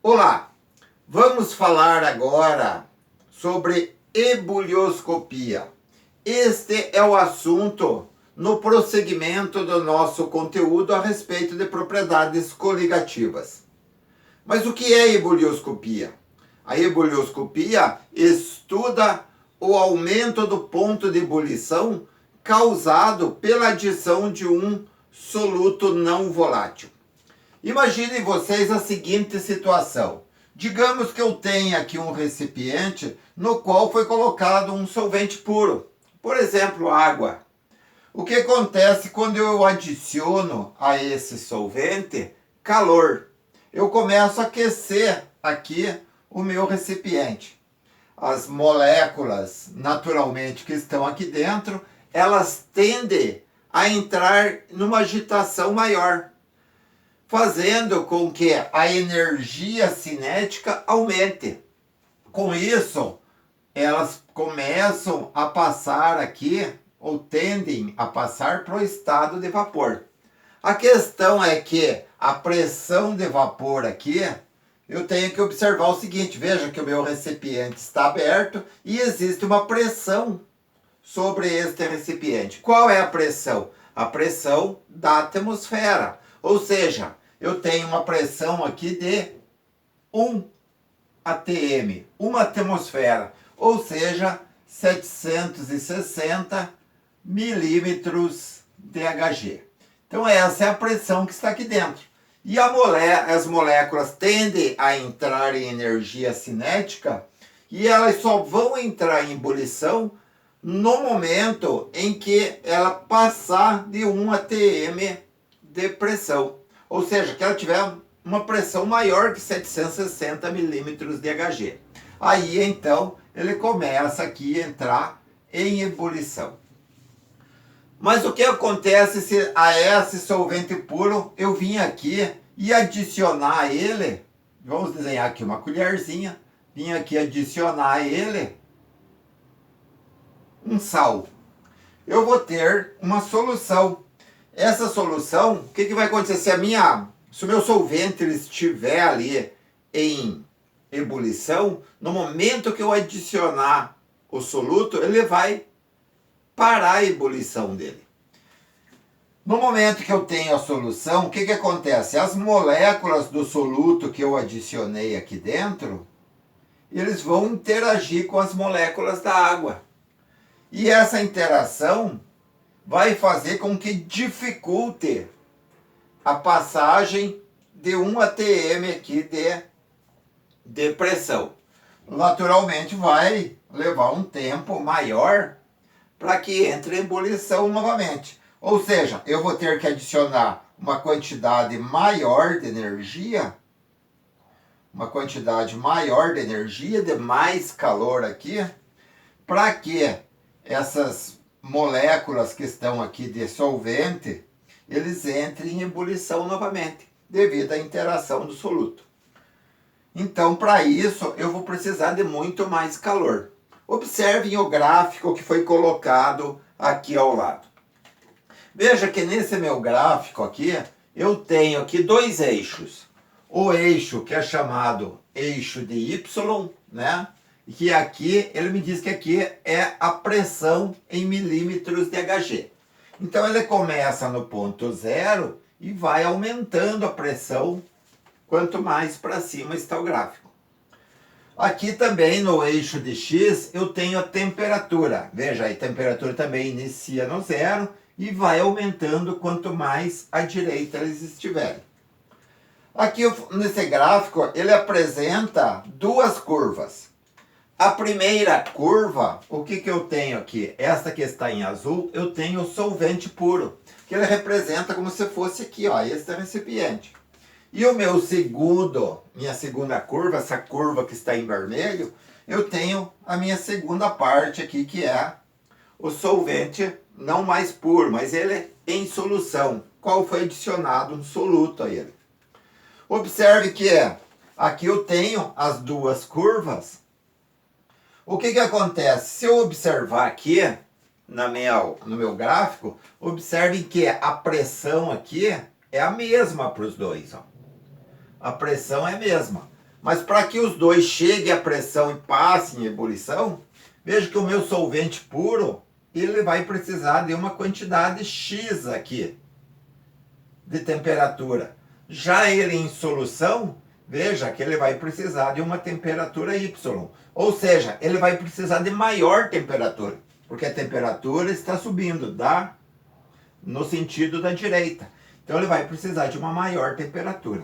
Olá, vamos falar agora sobre ebulioscopia. Este é o assunto no prosseguimento do nosso conteúdo a respeito de propriedades coligativas. Mas o que é ebulioscopia? A ebulioscopia estuda o aumento do ponto de ebulição causado pela adição de um soluto não volátil. Imaginem vocês a seguinte situação. Digamos que eu tenha aqui um recipiente no qual foi colocado um solvente puro, por exemplo, água. O que acontece quando eu adiciono a esse solvente calor? Eu começo a aquecer aqui o meu recipiente. As moléculas, naturalmente, que estão aqui dentro, elas tendem a entrar numa agitação maior, fazendo com que a energia cinética aumente. Com isso, elas começam a passar aqui, ou tendem a passar para o estado de vapor. A questão é que a pressão de vapor aqui, eu tenho que observar o seguinte, veja que o meu recipiente está aberto e existe uma pressão sobre este recipiente. Qual é a pressão? A pressão da atmosfera, ou seja, eu tenho uma pressão aqui de 1 atm, uma atmosfera, ou seja, 760 milímetros de Hg. Então essa é a pressão que está aqui dentro. E as moléculas tendem a entrar em energia cinética e elas só vão entrar em ebulição no momento em que ela passar de 1 atm de pressão. Ou seja, que ela tiver uma pressão maior que 760 milímetros de Hg. Aí, então, ele começa aqui a entrar em ebulição. Mas o que acontece se a esse solvente puro eu vim aqui e adicionar a ele, vamos desenhar aqui uma colherzinha, vim aqui adicionar a ele um sal. Eu vou ter uma solução. Essa solução, o que vai acontecer? Se o meu solvente ele estiver ali em ebulição, no momento que eu adicionar o soluto, ele vai parar a ebulição dele. No momento que eu tenho a solução, o que acontece? As moléculas do soluto que eu adicionei aqui dentro, eles vão interagir com as moléculas da água. E essa interação vai fazer com que dificulte a passagem de 1 atm aqui de pressão. Naturalmente vai levar um tempo maior para que entre em ebulição novamente. Ou seja, eu vou ter que adicionar uma quantidade maior de energia, de mais calor aqui, para que essas moléculas que estão aqui de solvente, eles entrem em ebulição novamente, devido à interação do soluto. Então, para isso, eu vou precisar de muito mais calor. Observem o gráfico que foi colocado aqui ao lado. Veja que nesse meu gráfico aqui, eu tenho aqui dois eixos. O eixo que é chamado eixo de Y, né? E que aqui, ele me diz que aqui é a pressão em milímetros de Hg. Então ele começa no ponto zero e vai aumentando a pressão quanto mais para cima está o gráfico. Aqui também no eixo de X eu tenho a temperatura. Veja, a temperatura também inicia no zero e vai aumentando quanto mais à direita eles estiverem. Aqui nesse gráfico ele apresenta duas curvas. A primeira curva, o que eu tenho aqui? Esta que está em azul, eu tenho o solvente puro, que ele representa como se fosse aqui, ó, este recipiente. E o minha segunda curva, essa curva que está em vermelho, eu tenho a minha segunda parte aqui, que é o solvente não mais puro, mas ele em solução, qual foi adicionado um soluto a ele. Observe que aqui eu tenho as duas curvas. O que acontece? Se eu observar aqui no meu gráfico, observem que a pressão aqui é a mesma para os dois. Ó. A pressão é a mesma. Mas para que os dois cheguem à pressão e passem em ebulição, veja que o meu solvente puro, ele vai precisar de uma quantidade X aqui de temperatura. Já ele em solução, veja que ele vai precisar de uma temperatura Y. Ou seja, ele vai precisar de maior temperatura, porque a temperatura está subindo, tá? No sentido da direita. Então ele vai precisar de uma maior temperatura.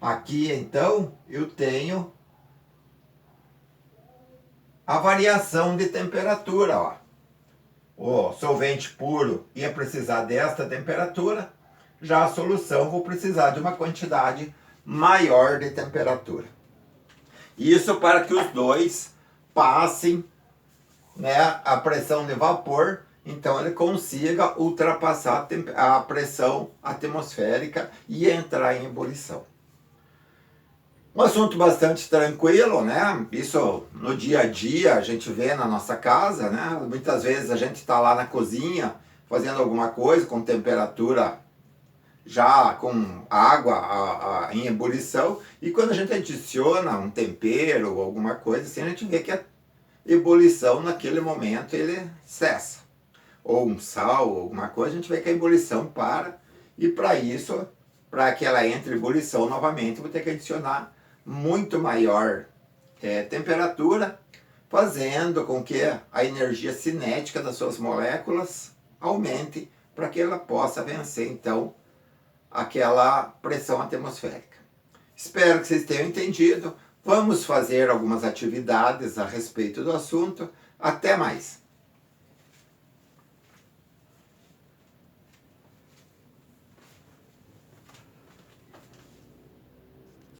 Aqui então eu tenho a variação de temperatura, ó. O solvente puro ia precisar desta temperatura, já a solução vou precisar de uma quantidade maior de temperatura. Isso para que os dois passem, né, a pressão de vapor, então ele consiga ultrapassar a pressão atmosférica e entrar em ebulição. Um assunto bastante tranquilo, né? Isso no dia a dia a gente vê na nossa casa, né? Muitas vezes a gente está lá na cozinha fazendo alguma coisa com temperatura já com água em ebulição, e quando a gente adiciona um tempero ou alguma coisa assim, a gente vê que a ebulição naquele momento ele cessa. Ou um sal, ou alguma coisa, a gente vê que a ebulição para, e para isso, para que ela entre em ebulição novamente, eu vou ter que adicionar muito maior temperatura, fazendo com que a energia cinética das suas moléculas aumente, para que ela possa vencer então aquela pressão atmosférica. Espero que vocês tenham entendido. Vamos fazer algumas atividades a respeito do assunto. Até mais!